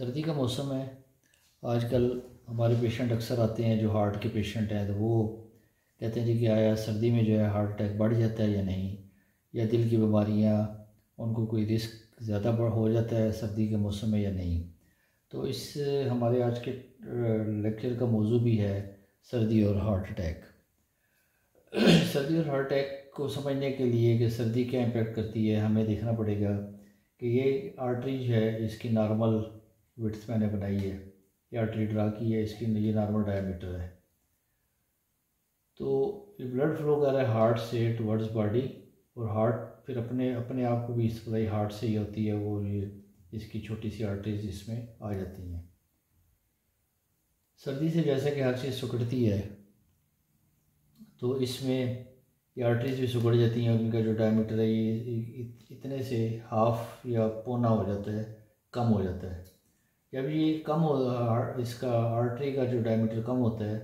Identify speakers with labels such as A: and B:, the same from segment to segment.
A: सर्दी का मौसम है। आजकल हमारे पेशेंट अक्सर आते हैं जो हार्ट के पेशेंट हैं, तो वो कहते हैं जी कि आया सर्दी में जो है हार्ट अटैक बढ़ जाता है या नहीं, या दिल की बीमारियां उनको कोई रिस्क ज़्यादा हो जाता है सर्दी के मौसम में या नहीं। तो इस हमारे आज के लेक्चर का मौजू भी है सर्दी और हार्ट अटैक। सर्दी और हार्ट अटैक को समझने के लिए कि सर्दी क्या इम्पेक्ट करती है, हमें देखना पड़ेगा कि ये आर्टरी जो है इसकी नॉर्मल विड्थ मैंने बनाई है, ये आर्टरी ड्रा की है, इसकी ये नॉर्मल डायमीटर है। तो ये ब्लड फ्लो कर रहा है हार्ट से टुवर्ड्स बॉडी, और हार्ट फिर अपने अपने आप को भी सप्लाई हार्ट से ही होती है, वो ये इसकी छोटी सी आर्टरीज इसमें आ जाती हैं। सर्दी से जैसे कि हर चीज़ सिकुड़ती है, तो इसमें ये आर्टरीज भी सिकुड़ जाती हैं, उनका जो डायमीटर है ये इतने से हाफ या पौना हो जाता है, कम हो जाता है। जब ये कम हो, इसका आर्टरी का जो डायमीटर कम होता है,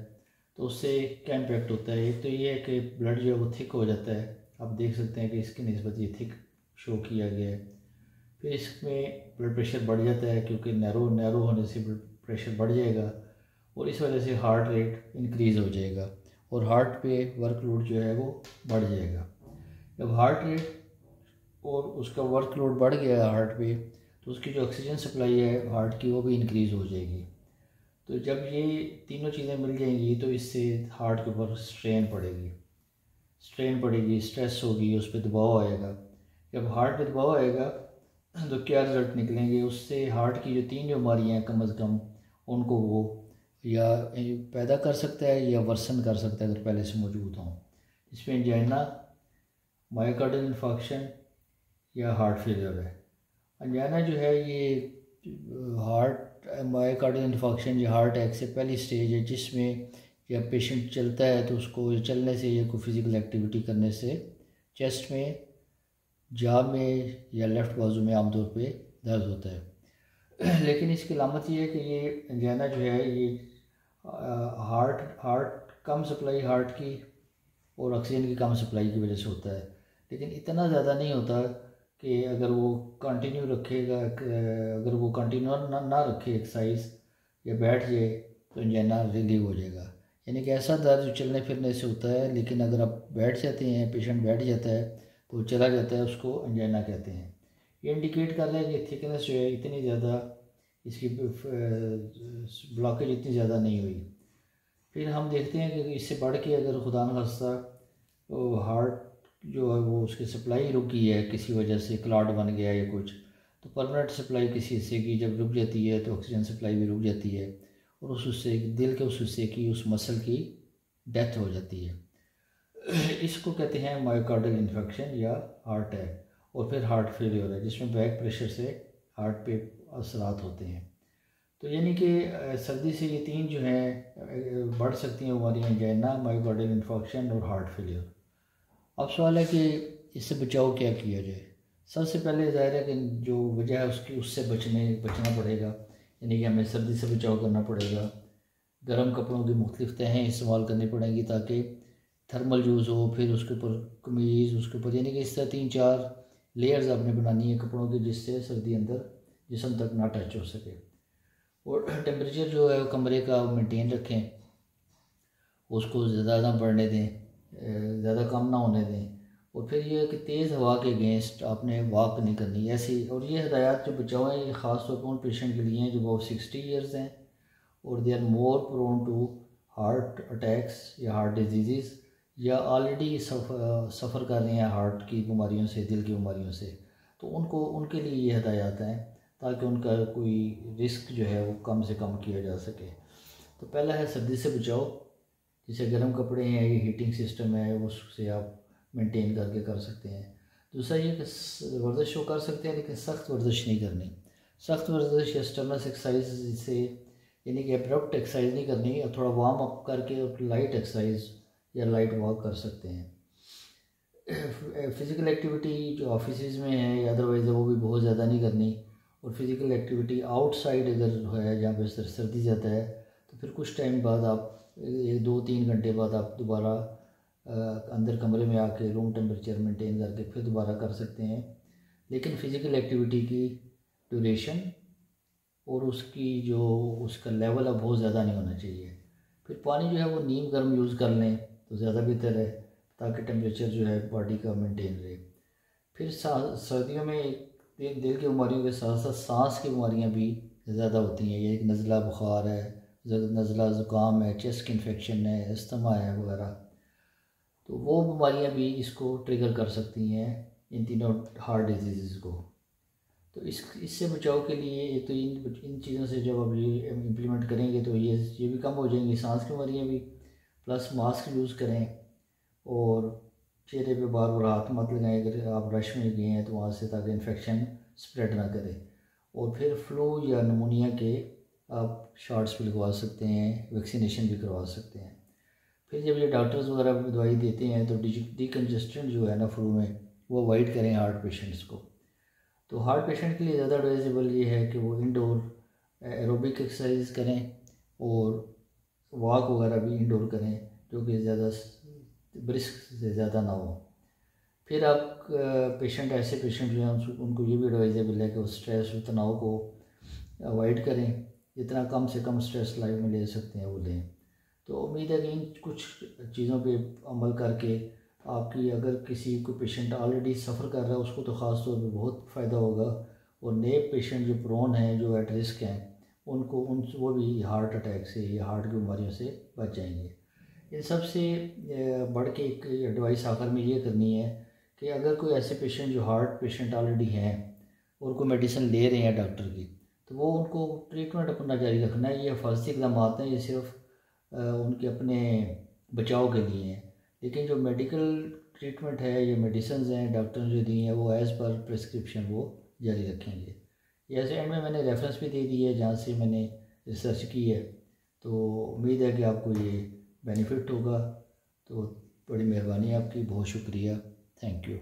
A: तो उससे क्या इम्पेक्ट होता है। एक तो ये है कि ब्लड जो है वो थिक हो जाता है। आप देख सकते हैं कि इसकी निस्बत ये थिक शो किया गया है। फिर इसमें ब्लड प्रेशर बढ़ जाता है, क्योंकि नैरो नैरो होने से ब्लड प्रेशर बढ़ जाएगा, और इस वजह से हार्ट रेट इंक्रीज़ हो जाएगा, और हार्ट पे वर्कलोड जो है वो बढ़ जाएगा। जब हार्ट रेट और उसका वर्कलोड बढ़ गया हार्ट पे, तो उसकी जो ऑक्सीजन सप्लाई है हार्ट की वो भी इंक्रीज़ हो जाएगी। तो जब ये तीनों चीज़ें मिल जाएंगी तो इससे हार्ट के ऊपर स्ट्रेन पड़ेगी, स्ट्रेस होगी, उस पर दबाव आएगा। जब हार्ट पे दबाव आएगा तो क्या रिजल्ट निकलेंगे, उससे हार्ट की जो 3 बीमारियाँ हैं कम अज़ कम, उनको वो या पैदा कर सकता है या वर्सन कर सकता है अगर पहले से मौजूद हों। इसमें एंजाइना, मायोकार्डियल इन्फार्क्शन या हार्ट फेलियर है। एंजाइना जो है ये हार्ट मायोकार्डियल इन्फार्क्शन या हार्ट अटैक से पहली स्टेज है, जिसमें जब पेशेंट चलता है तो उसको चलने से या कोई फिज़िकल एक्टिविटी करने से चेस्ट में, जाँ में या लेफ़्ट बाजू में आमतौर पे दर्द होता है। लेकिन इसकी अलामत ये है कि ये एंजाइना जो है ये हार्ट कम सप्लाई हार्ट की और ऑक्सीजन की कम सप्लाई की वजह से होता है। लेकिन इतना ज़्यादा नहीं होता कि अगर वो कंटिन्यू रखेगा, अगर वो कंटिन्यू ना रखे एक्सरसाइज या बैठ जाए तो एंजाइना रिलीव हो जाएगा। यानी कि ऐसा दर्द जो चलने फिरने से होता है, लेकिन अगर आप बैठ जाते हैं, पेशेंट बैठ जाता है तो चला जाता है, उसको एंजाइना कहते हैं। ये इंडिकेट कर रहा है कि थिकनेस जो है इतनी ज़्यादा, इसकी ब्लॉकेज इतनी ज़्यादा नहीं हुई। फिर हम देखते हैं कि इससे बढ़ के अगर खुदा न खास्ता तो हार्ट जो है वो उसकी सप्लाई रुकी है, किसी वजह से क्लॉट बन गया या कुछ, तो परमानेंट सप्लाई किसी हिस्से की जब रुक जाती है तो ऑक्सीजन सप्लाई भी रुक जाती है, और उस हिस्से दिल के उस हिस्से की, उस मसल की डेथ हो जाती है। इसको कहते हैं मायोकार्डियल इन्फेक्शन या हार्ट अटैक। और फिर हार्ट फेलियर है, जिसमें बैक प्रेशर से हार्ट पे असरात होते हैं। तो यानी कि सर्दी से ये 3 जो हैं बढ़ सकती हैं बीमारियाँ, एंजाइना, मायोकार्डियल इन्फेक्शन और हार्ट फेलियर। अब सवाल है कि इससे बचाव क्या किया जाए। सबसे पहले ज़ाहिर है कि जो वजह है उसकी उससे बचना पड़ेगा, यानी कि हमें सर्दी से बचाव करना पड़ेगा। गर्म कपड़ों की मुख्तलिफ तहें इस्तेमाल करनी पड़ेंगी ताकि थर्मल यूज़ हो। फिर उसके ऊपर कमीज़, उसके ऊपर यानी कि इस तरह 3-4 लेयर्स आपने बनानी है कपड़ों की, जिससे सर्दी अंदर जिस्म तक ना टच हो सके। और टेम्परेचर जो है कमरे का मेंटेन रखें, उसको ज़्यादा ना बढ़ने दें, ज़्यादा कम ना होने दें। और फिर ये है कि तेज़ हवा के अगेंस्ट आपने वॉक नहीं करनी ऐसी। और ये हिदायत जो बचाव हैं ये ख़ास तौर पर उन पेशेंट के लिए हैं जो अबाउट 60 ईयर्स हैं और they are more prone to heart attacks या हार्ट डिजीज़, या ऑलरेडी सफ़र कर रहे हैं हार्ट की बीमारियों से, दिल की बीमारियों से। तो उनके लिए ये हिदायत हैं ताकि उनका कोई रिस्क जो है वो कम से कम किया जा सके। तो पहला है सर्दी से बचाओ, जैसे गर्म कपड़े हैं, ये हीटिंग सिस्टम है, उससे आप मेंटेन करके कर सकते हैं। दूसरा ये कि वर्जिश वो कर सकते हैं, लेकिन सख्त वर्जिश नहीं करनी। सख्त वर्जिश या स्टर्नस एक्सरसाइज से, यानी कि अब्रप्ट एक्सरसाइज नहीं करनी, और थोड़ा वार्म अप करके लाइट एक्सरसाइज या लाइट वॉक कर सकते हैं। फ़िज़िकल एक्टिविटी जो ऑफिस में है या अदरवाइज़ वो भी बहुत ज़्यादा नहीं करनी। और फिज़िकल एक्टिविटी आउटसाइड अगर है जहाँ पे सर्दी ज़्यादा है, तो फिर कुछ टाइम बाद आप 2-3 घंटे बाद आप दोबारा अंदर कमरे में आके रूम टेम्परेचर मेंटेन करके फिर दोबारा कर सकते हैं। लेकिन फ़िज़िकल एक्टिविटी की ड्यूरेशन और उसका लेवल अब बहुत ज़्यादा नहीं होना चाहिए। फिर पानी जो है वो नीम गर्म यूज़ कर लें तो ज़्यादा बेहतर है, ताकि टेम्परेचर जो है बॉडी का मेंटेन रहे। फिर सर्दियों में दिल की बीमारियों के साथ साथ सांस की बीमारियां भी ज़्यादा होती हैं। ये एक नज़ला बुखार है, नज़ला ज़ुकाम है, चेस्ट की इन्फेक्शन है, अस्थमा है वगैरह, तो वो बीमारियां भी इसको ट्रिगर कर सकती हैं, इन तीनों हार्ट डिजीज़ को। तो इससे बचाव के लिए एक तो इन चीज़ों से जब आप ये इम्प्लीमेंट करेंगे तो ये भी कम हो जाएंगी, सांस की बीमारियाँ भी। प्लस मास्क यूज़ करें और चेहरे पे बार बार हाथ मत लगाएं अगर आप रश में गए हैं तो वहाँ से, ताकि इन्फेक्शन स्प्रेड ना करे। और फिर फ्लू या नमूनिया के आप शॉट्स भी लगवा सकते हैं, वैक्सीनेशन भी करवा सकते हैं। फिर जब ये डॉक्टर्स वगैरह दवाई देते हैं तो डिकन्जेस्टेंट जो है ना फ्लू में, वो अवॉइड करें हार्ट पेशेंट्स को। तो हार्ट पेशेंट के लिए ज़्यादा एडवाइजेबल ये है कि वो इंडोर एरोबिक एक्सरसाइज करें और वॉक वगैरह भी इंडोर करें, जो कि ज़्यादा ब्रिस्क से ज़्यादा ना हो। फिर आप ऐसे पेशेंट जो हैं उनको ये भी एडवाइजेबल है कि वो स्ट्रेस और तनाव को अवॉइड करें, जितना कम से कम स्ट्रेस लाइफ में ले सकते हैं वो लें। तो उम्मीद है कि इन कुछ चीज़ों पे अमल करके आपकी, अगर किसी को पेशेंट ऑलरेडी सफ़र कर रहा है उसको तो ख़ास तौर पे बहुत फ़ायदा होगा, और नए पेशेंट जो प्रोन हैं, जो एट रिस्क हैं, वो भी हार्ट अटैक से या हार्ट की बीमारियों से बच जाएंगे। इन सब से बढ़ के एक एडवाइस आखिर में ये करनी है कि अगर कोई ऐसे पेशेंट जो हार्ट पेशेंट ऑलरेडी हैं और कोई मेडिसिन ले रहे हैं डॉक्टर की, तो वो उनको ट्रीटमेंट अपना जारी रखना है। ये हिफाजती इक़दाम हैं, ये सिर्फ उनके अपने बचाव के लिए हैं। लेकिन जो मेडिकल ट्रीटमेंट है, ये मेडिसिन हैं डॉक्टर ने जो दी हैं, वो एज़ पर प्रिस्क्रिप्शन वो जारी रखेंगे। ये ऐसे एंड में मैंने रेफरेंस भी दे दी है जहाँ से मैंने रिसर्च की है। तो उम्मीद है कि आपको ये बेनिफिट होगा। तो बड़ी मेहरबानी आपकी, बहुत शुक्रिया, थैंक यू।